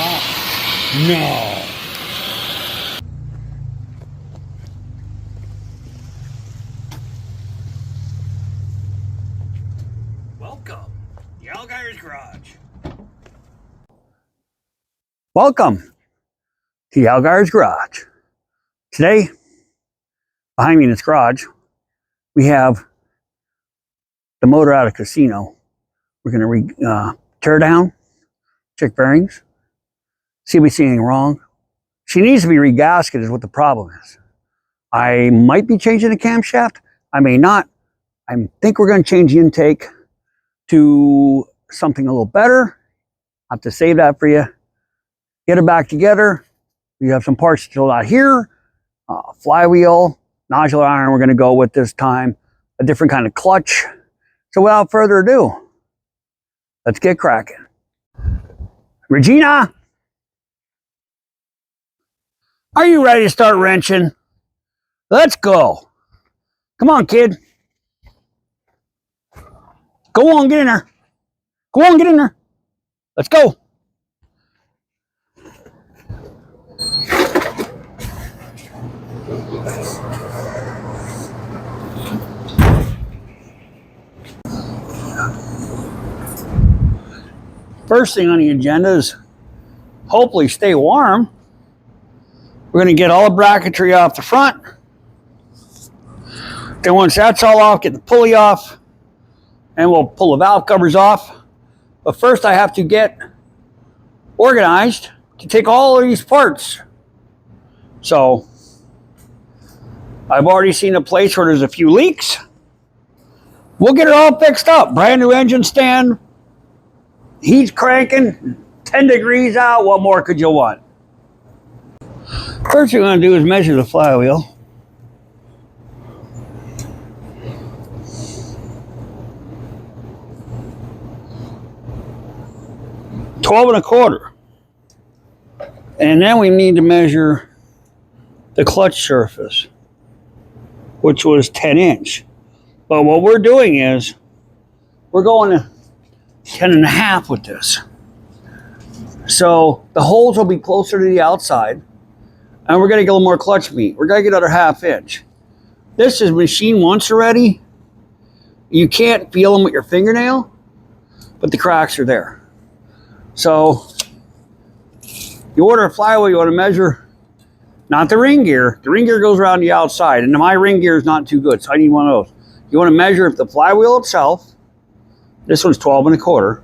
No. Welcome to Algire's Garage. Welcome to Algire's Garage. Today, behind me in this garage, we have the motor out of casino. We're going to tear down, check bearings, see if we see anything wrong. She needs to be regasketed is what the problem is. I might be changing the camshaft. I may not. I think we're going to change the intake to something a little better. I'll have to save that for you. Get it back together. We have some parts still out here. Flywheel, nodular iron we're going to go with this time. A different kind of clutch. So without further ado, let's get cracking. Regina, are you ready to start wrenching? Let's go. Come on, kid. Go on, get in there. Go on, get in there. Let's go. First thing on the agenda is hopefully stay warm. We're going to get all the bracketry off the front. Then once that's all off, get the pulley off, and we'll pull the valve covers off. But first I have to get organized to take all of these parts. So I've already seen a place where there's a few leaks. We'll get it all fixed up. Brand new engine stand. Heat's cranking, 10 degrees out. What more could you want? First thing we're going to do is measure the flywheel. $12.25. And then we need to measure the clutch surface, which was 10 inch. But what we're doing is we're going to 10.5 with this. So the holes will be closer to the outside, and we're going to get a little more clutch meat. We're going to get another 1/2 inch. This is machined once already. You can't feel them with your fingernail, but the cracks are there. So you order a flywheel, you want to measure, not the ring gear. The ring gear goes around the outside, and my ring gear is not too good, so I need one of those. You want to measure if the flywheel itself, this one's 12.25,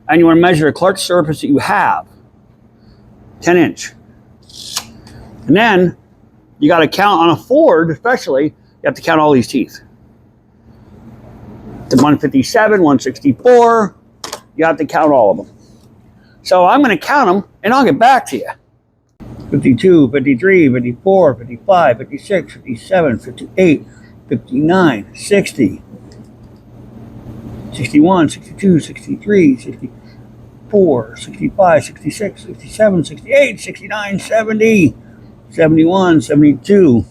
and you want to measure the clutch surface that you have, 10 inch. And then you got to count on a Ford, especially, you have to count all these teeth. The 157, 164, you have to count all of them. So I'm going to count them, and I'll get back to you. 52, 53, 54, 55, 56, 57, 58, 59, 60. 61, 62, 63, 64, 65, 66, 67, 68, 69, 70, 71, 72,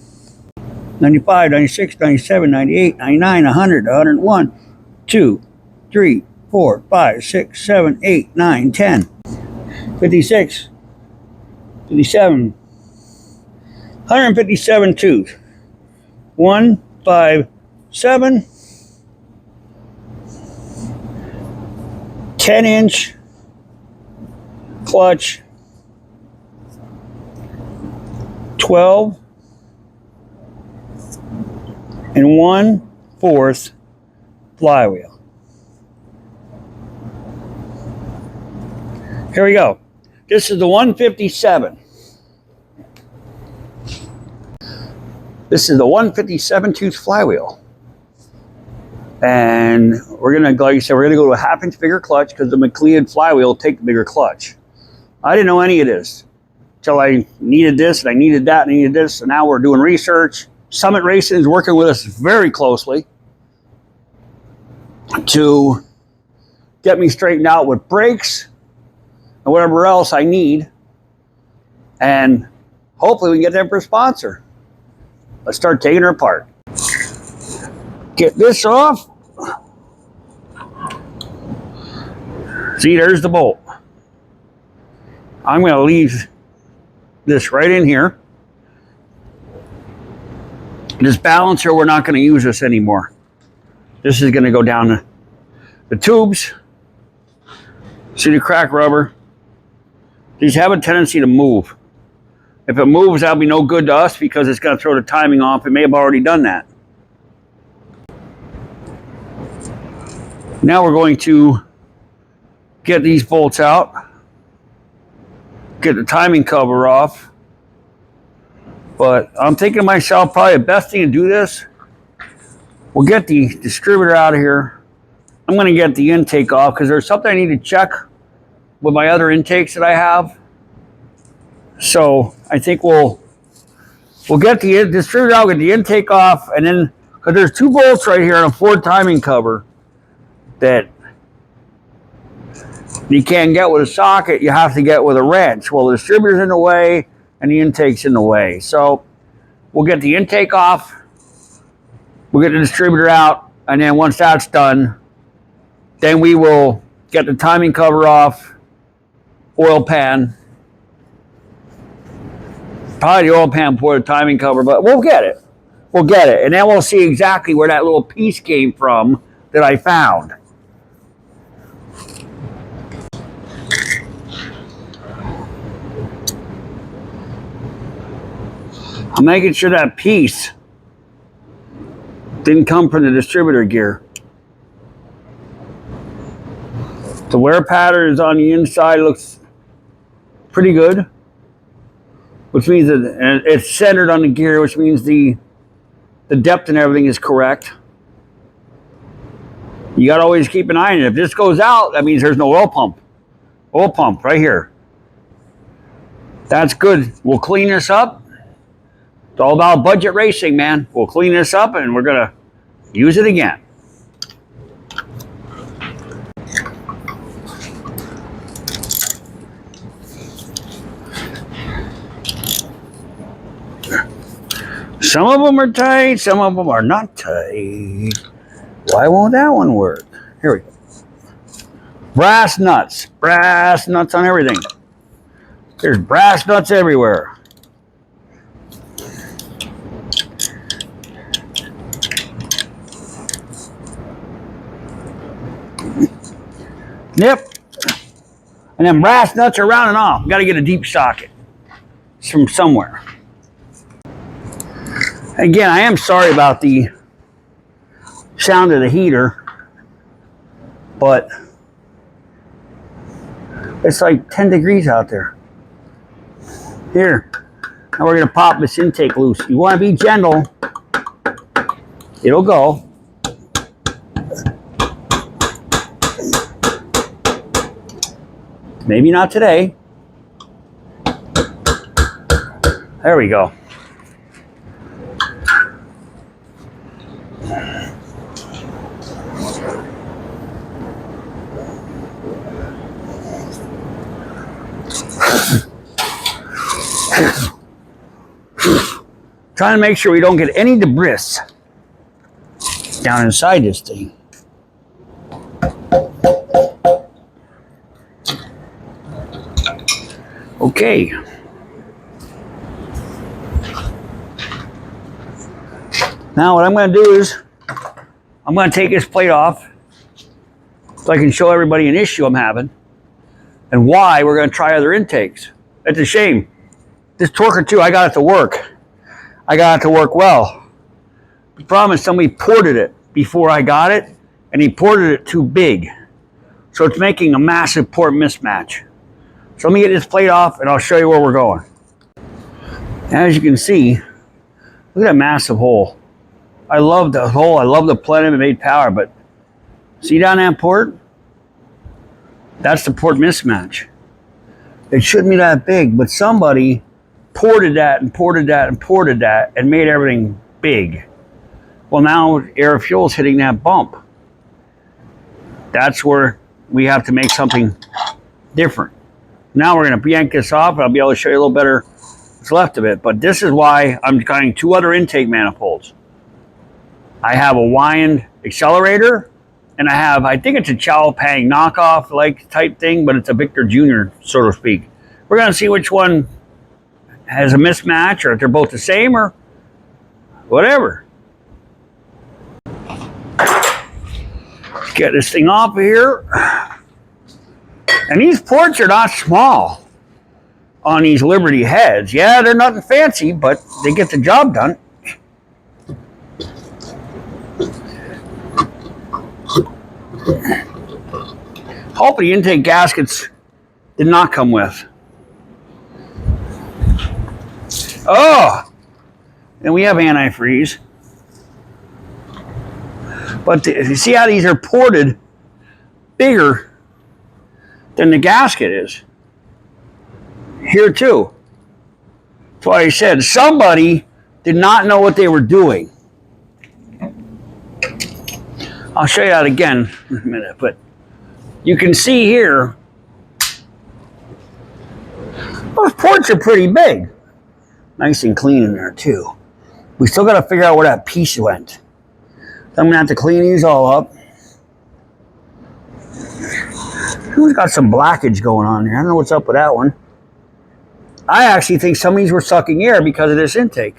95, 96, 97, 98, 99, 100, 101, 2, 3, 4, 5, 6, 7, 8, 9, 10, 56, 57, 157 tooth, 157, 10 inch clutch, 12 and 1/4 flywheel. Here we go. This is the 157. This is the 157 tooth flywheel. And we're going to, like you said, we're going to go to a 1/2 inch bigger clutch because the McLeod flywheel will take the bigger clutch. I didn't know any of this until I needed this and I needed that and I needed this. And now we're doing research. Summit Racing is working with us very closely to get me straightened out with brakes and whatever else I need. And hopefully we can get them for a sponsor. Let's start taking her apart. Get this off. See, there's the bolt. I'm going to leave this right in here. This balancer, we're not going to use this anymore. This is going to go down the tubes. See the crack rubber? These have a tendency to move. If it moves, that'll be no good to us because it's going to throw the timing off. It may have already done that. Now we're going to get these bolts out, get the timing cover off. But I'm thinking to myself, probably the best thing to do this, we'll get the distributor out of here. I'm going to get the intake off because there's something I need to check with my other intakes that I have. So I think we'll get the distributor out, get the intake off, and then, because there's 2 bolts right here on a Ford timing cover that you can't get with a socket, you have to get with a wrench. Well, the distributor's in the way and the intake's in the way. So we'll get the intake off, we'll get the distributor out, and then once that's done, then we will get the timing cover off, oil pan, probably the oil pan for the timing cover, but we'll get it. We'll get it. And then we'll see exactly where that little piece came from that I found. I'm making sure that piece didn't come from the distributor gear. The wear pattern on the inside looks pretty good, which means that it's centered on the gear, which means the depth and everything is correct. You got to always keep an eye on it. If this goes out, that means there's no oil pump. Oil pump right here. That's good. We'll clean this up. It's all about budget racing, man. We'll clean this up and we're going to use it again. Some of them are tight, some of them are not tight. Why won't that one work? Here we go. Brass nuts. Brass nuts on everything. There's brass nuts everywhere. Yep. And then brass nuts are rounding off. Got to get a deep socket from somewhere. Again, I am sorry about the sound of the heater, but it's like 10 degrees out there. Here, now we're going to pop this intake loose. You want to be gentle. It'll go. Maybe not today. There we go. Trying to make sure we don't get any debris down inside this thing. Okay. Now what I'm going to do is I'm going to take this plate off so I can show everybody an issue I'm having and why we're going to try other intakes. It's a shame. This Torque 2, I got it to work. I got it to work well. The problem is somebody ported it before I got it, and he ported it too big. So it's making a massive port mismatch. So let me get this plate off, and I'll show you where we're going. As you can see, look at that massive hole. I love the hole. I love the plenum it made power, but see down that port? That's the port mismatch. It shouldn't be that big, but somebody ported that and ported that and ported that and made everything big. Well, now air fuel's hitting that bump. That's where we have to make something different. Now we're going to yank this off, and I'll be able to show you a little better what's left of it. But this is why I'm cutting 2 other intake manifolds. I have a wind accelerator, and I think it's a Chow Pang knockoff like type thing, but it's a Victor Jr., so to speak. We're going to see which one has a mismatch, or if they're both the same, or whatever. Let's get this thing off of here. And these ports are not small on these Liberty heads. Yeah, they're nothing fancy, but they get the job done. Hope the intake gaskets did not come with. Oh, and we have antifreeze. But you see how these are ported bigger than the gasket is? Here too. That's why I said somebody did not know what they were doing. I'll show you that again in a minute, but you can see here, those ports are pretty big. Nice and clean in there too. We still got to figure out where that piece went. I'm going to have to clean these all up. Who's got some blackage going on here? I don't know what's up with that one. I actually think some of these were sucking air because of this intake.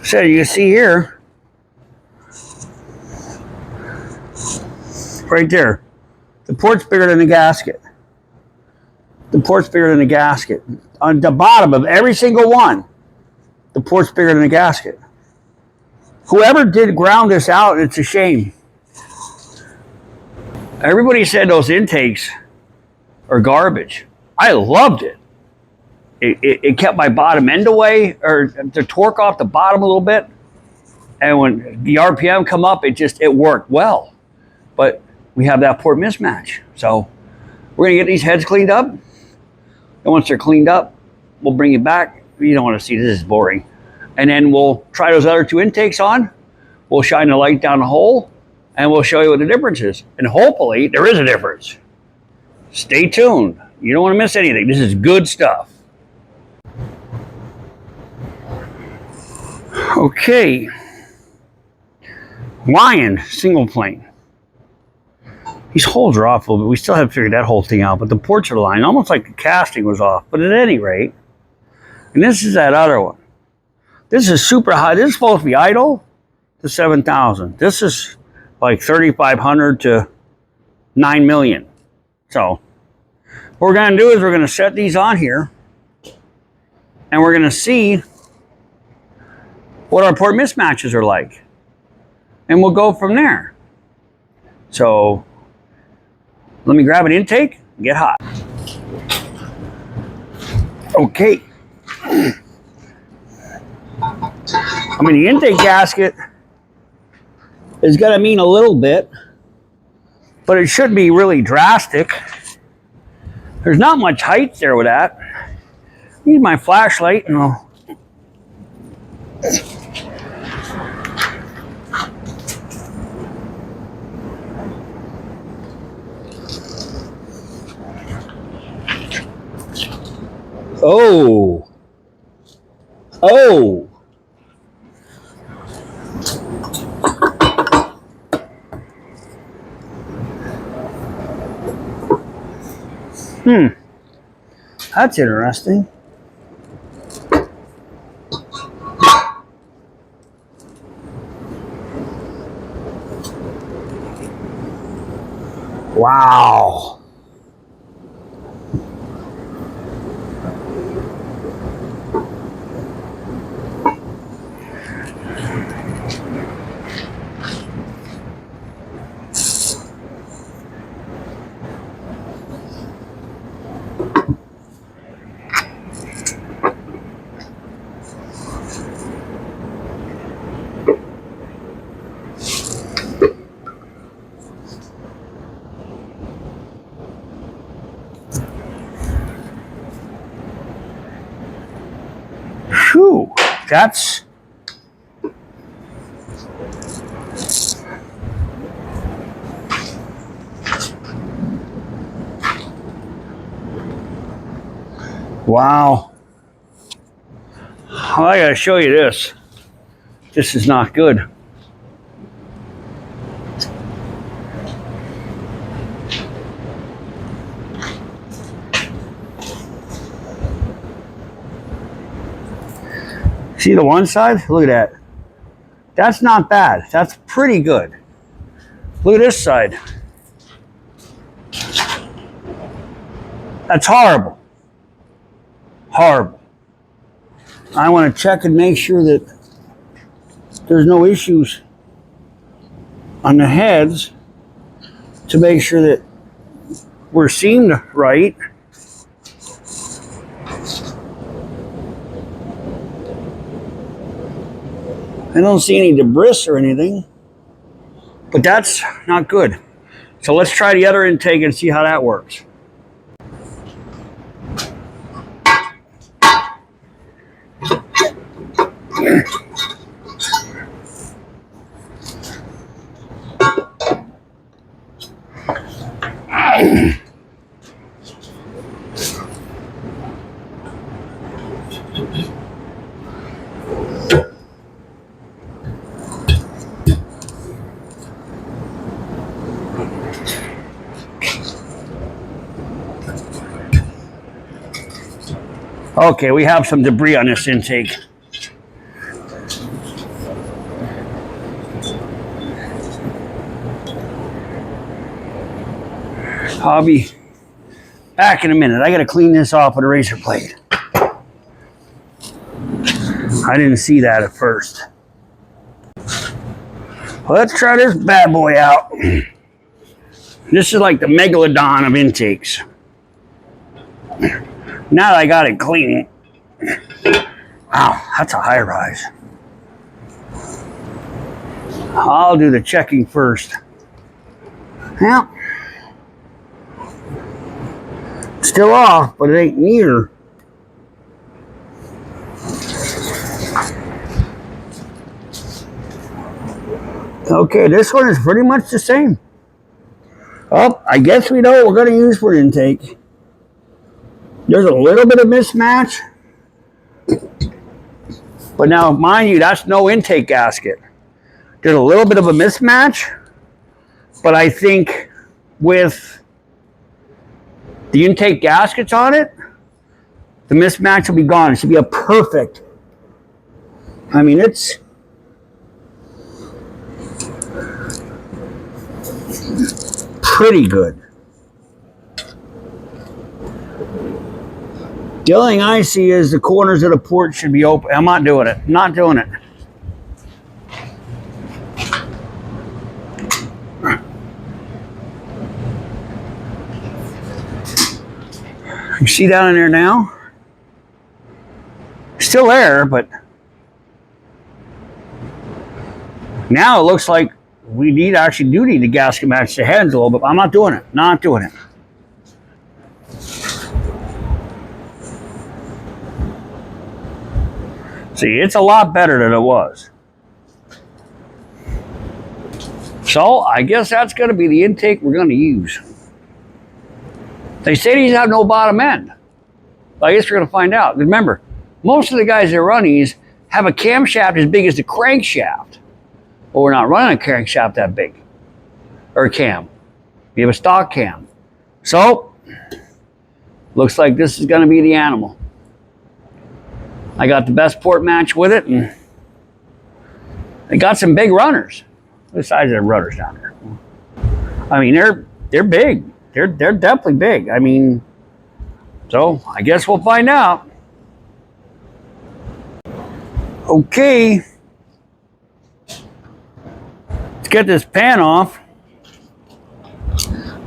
So you can see here, right there, the port's bigger than the gasket. The port's bigger than the gasket. On the bottom of every single one, the port's bigger than the gasket. Whoever did ground this out, it's a shame. Everybody said those intakes are garbage. I loved it. It kept my bottom end away, or the torque off the bottom a little bit. And when the RPM come up, it worked well. But we have that port mismatch. So we're going to get these heads cleaned up. And once they're cleaned up, we'll bring it back. You don't want to see this, is boring. And then we'll try those other two intakes on. We'll shine the light down the hole, and we'll show you what the difference is. And hopefully there is a difference. Stay tuned. You don't want to miss anything. This is good stuff. Okay. Lion single plane. These holes are off a little bit. We still haven't figured that whole thing out, but the ports are aligned, almost like the casting was off. But at any rate, and this is that other one. This is super high. This is supposed to be idle to 7,000. This is like 3,500 to 9 million. So what we're going to do is we're going to set these on here, and we're going to see what our port mismatches are like. And we'll go from there. So let me grab an intake and get hot. Okay. I mean, the intake gasket is going to mean a little bit, but it should be really drastic. There's not much height there with that. Use my flashlight and I'll... Oh. Oh. That's interesting. Wow. Whew, that's... Wow. I gotta show you this. This is not good. See the one side? Look at that. That's not bad. That's pretty good. Look at this side. That's horrible. Horrible. I want to check and make sure that there's no issues on the heads to make sure that we're seamed right. I don't see any debris or anything, but that's not good. So let's try the other intake and see how that works. Okay, we have some debris on this intake. I'll be back in a minute. I gotta clean this off with a razor blade. I didn't see that at first. Let's try this bad boy out. This is like the megalodon of intakes. Now that I got it clean. Wow, that's a high rise. I'll do the checking first. Yeah. Still off, but it ain't near. Okay, this one is pretty much the same. Oh, I guess we know what we're going to use for intake. There's a little bit of mismatch. But now, mind you, that's no intake gasket. There's a little bit of a mismatch. But I think with the intake gaskets on it, the mismatch will be gone. It should be a perfect. I mean, it's pretty good. The only thing I see is the corners of the port should be open. I'm not doing it. Not doing it. You see down in there now? Still there, but now it looks like we actually do need to gasket match the heads a little bit. I'm not doing it. Not doing it. See, it's a lot better than it was. So I guess that's going to be the intake we're going to use. They say these have no bottom end. I guess we're going to find out. Remember, most of the guys that run these have a camshaft as big as the crankshaft. Well, we're not running a crankshaft that big. Or a cam. We have a stock cam. So, looks like this is going to be the animal. I got the best port match with it, and they got some big runners. The size of the runners down there. I mean, they're big. They're definitely big. I mean, so I guess we'll find out. Okay. Let's get this pan off.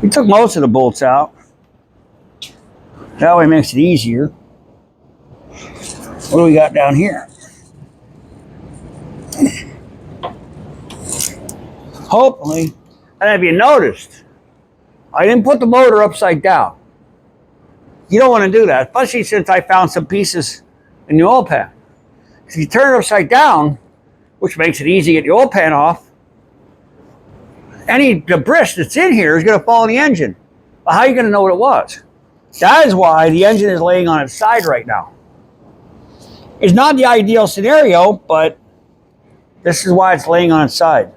We took most of the bolts out. That way it makes it easier. What do we got down here? Hopefully, and if you noticed, I didn't put the motor upside down. You don't want to do that, especially since I found some pieces in the oil pan. If you turn it upside down, which makes it easy to get the oil pan off, any debris that's in here is going to fall in the engine. But how are you going to know what it was? That is why the engine is laying on its side right now. It's not the ideal scenario, but this is why it's laying on its side.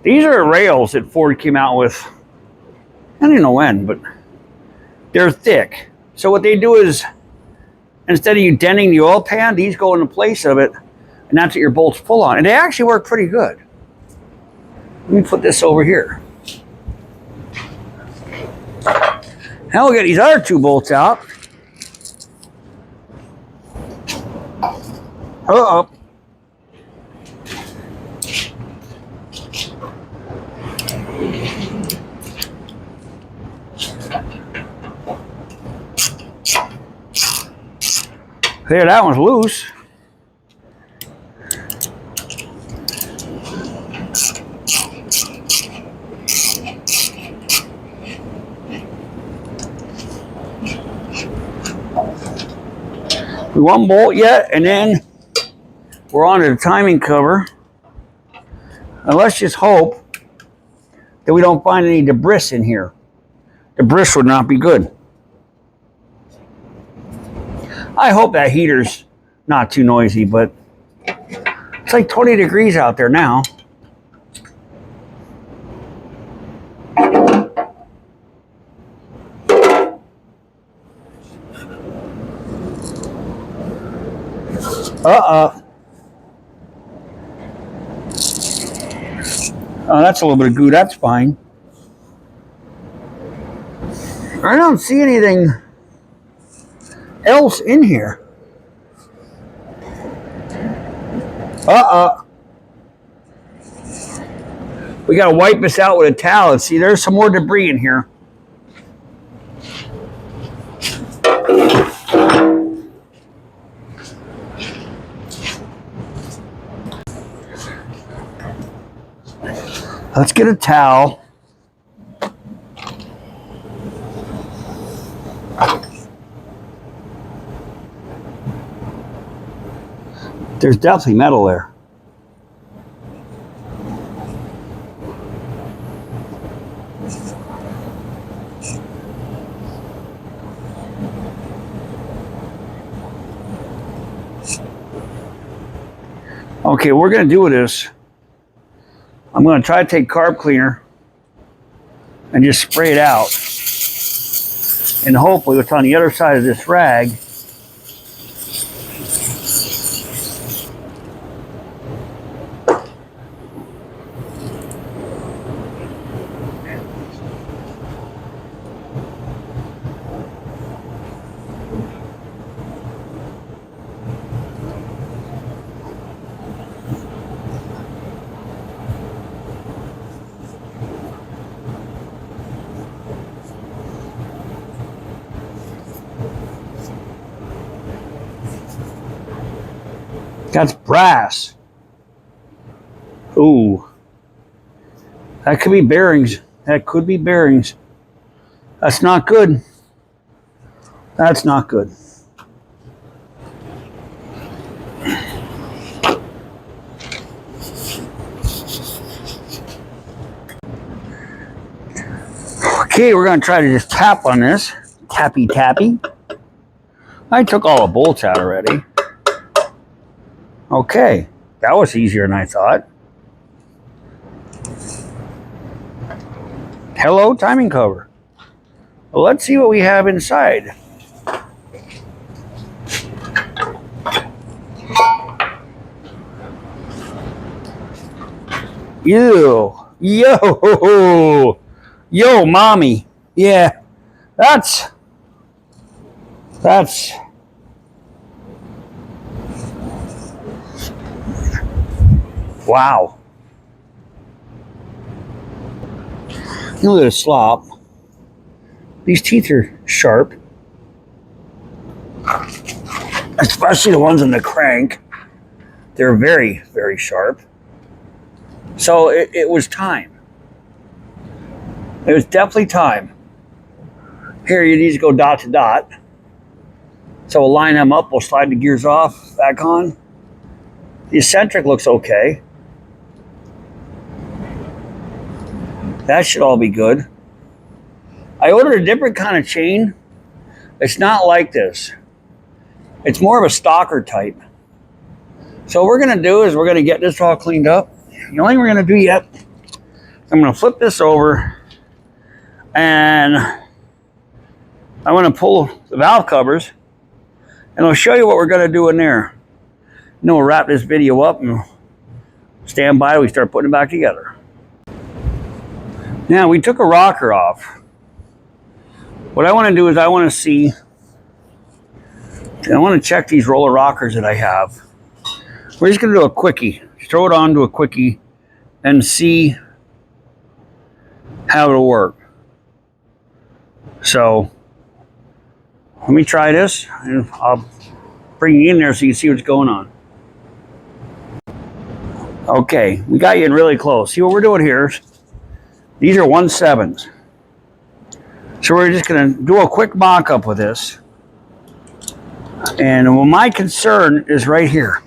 These are rails that Ford came out with. I don't know when, but they're thick. So what they do is, instead of you denting the oil pan, these go in the place of it, and that's what your bolts pull on. And they actually work pretty good. Let me put this over here. Now we'll get these other two bolts out. Uh-oh. There, that one's loose. One bolt yet, and then we're on to the timing cover. And let's just hope that we don't find any debris in here. Debris would not be good. I hope that heater's not too noisy, but it's like 20 degrees out there now. Uh-oh. Oh, that's a little bit of goo. That's fine. I don't see anything else in here. Uh-oh. We got to wipe this out with a towel. And see, there's some more debris in here. Let's get a towel. There's definitely metal there. Okay, what we're going to do with this, I'm going to try to take carb cleaner and just spray it out. And hopefully what's on the other side of this rag that's brass. Ooh. That could be bearings. That could be bearings. That's not good. That's not good. Okay, we're going to try to just tap on this. Tappy, tappy. I took all the bolts out already. Okay, that was easier than I thought. Hello, timing cover. Well, let's see what we have inside. Ew. Yo, mommy. Yeah, that's wow. Look at the slop. These teeth are sharp. Especially the ones in the crank. They're very, very sharp. So it was time. It was definitely time. Here you need to go dot to dot. So we'll line them up. We'll slide the gears off, back on. The eccentric looks okay. That should all be good. I ordered a different kind of chain. It's not like this. It's more of a stalker type. So what we're going to do is we're going to get this all cleaned up. The only thing we're going to do yet I'm going to flip this over, and I'm going to pull the valve covers, and I'll show you what we're going to do in there. And then we'll wrap this video up and stand by till we start putting it back together. Now, we took a rocker off. What I want to do is I want to check these roller rockers that I have. We're just going to do a quickie. Throw it onto a quickie and see how it'll work. So, let me try this, and I'll bring you in there so you can see what's going on. Okay, we got you in really close. See what we're doing here? These are 1/7s. So we're just going to do a quick mock-up with this. And well, my concern is right here.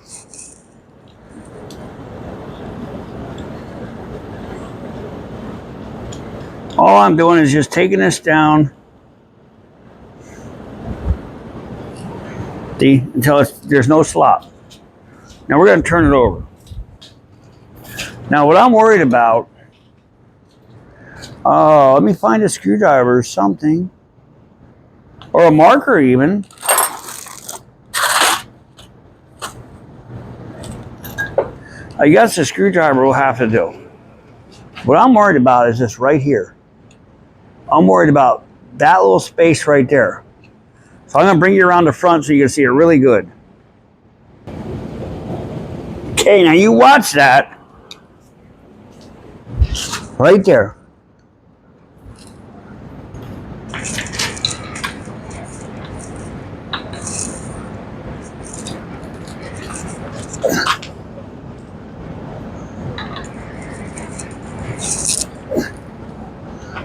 All I'm doing is just taking this down until there's no slop. Now we're going to turn it over. Now what I'm worried about, let me find a screwdriver or something, or a marker even. I guess the screwdriver will have to do. What I'm worried about is this right here. I'm worried about that little space right there. So I'm going to bring you around the front so you can see it really good. Okay, now you watch that. Right there.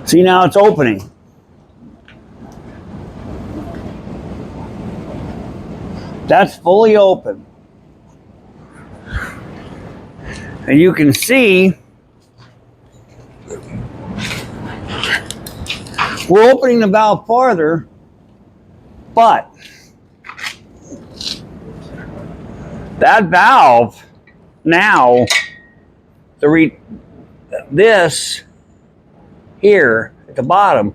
See, now it's opening. That's fully open. And you can see we're opening the valve farther, but that valve now, this here at the bottom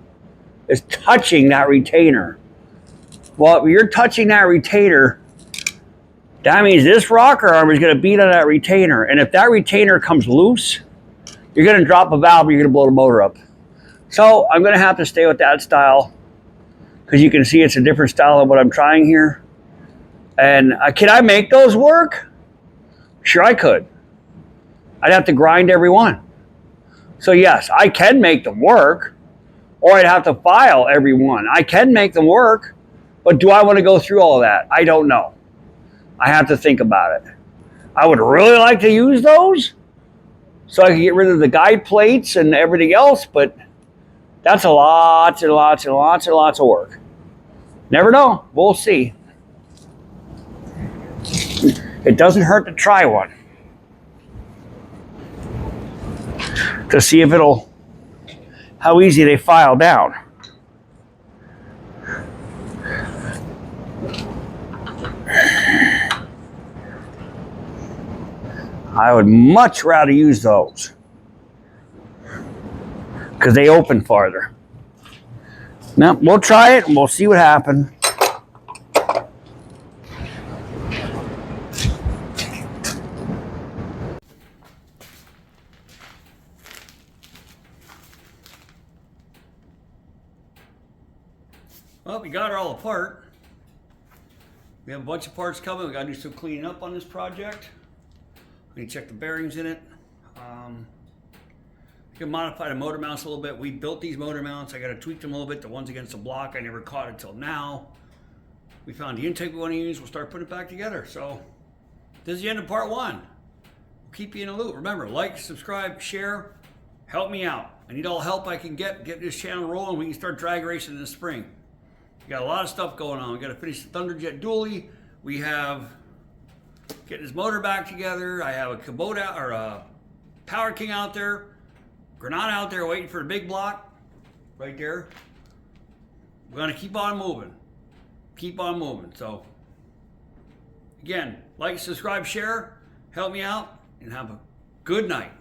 is touching that retainer. Well, if you're touching that retainer, that means this rocker arm is going to beat on that retainer. And if that retainer comes loose, you're going to drop a valve and you're going to blow the motor up. So I'm going to have to stay with that style because you can see it's a different style of what I'm trying here. And can I make those work? Sure I could. I'd have to grind every one. So yes, I can make them work, or I'd have to file every one. I can make them work, but do I want to go through all that? I don't know. I have to think about it. I would really like to use those so I can get rid of the guide plates and everything else, but that's a lots and lots and lots and lots of work. Never know. We'll see. It doesn't hurt to try one. To see if how easy they file down. I would much rather use those because they open farther. Now, we'll try it and we'll see what happens. Well, we got her all apart. We have a bunch of parts coming. We got to do some cleaning up on this project. We need to check the bearings in it. You can modify the motor mounts a little bit. We built these motor mounts. I got to tweak them a little bit. The ones against the block, I never caught it till now. We found the intake we want to use. We'll start putting it back together. So this is the end of part one. We'll keep you in the loop. Remember, like, subscribe, share, help me out. I need all the help I can get this channel rolling. We can start drag racing in the spring. We got a lot of stuff going on. We got to finish the Thunderjet dually. We have getting his motor back together. I have a Kubota or a Power King out there, Granada out there waiting for the big block right there. We're going to keep on moving. Keep on moving. So again, like, subscribe, share, help me out, and have a good night.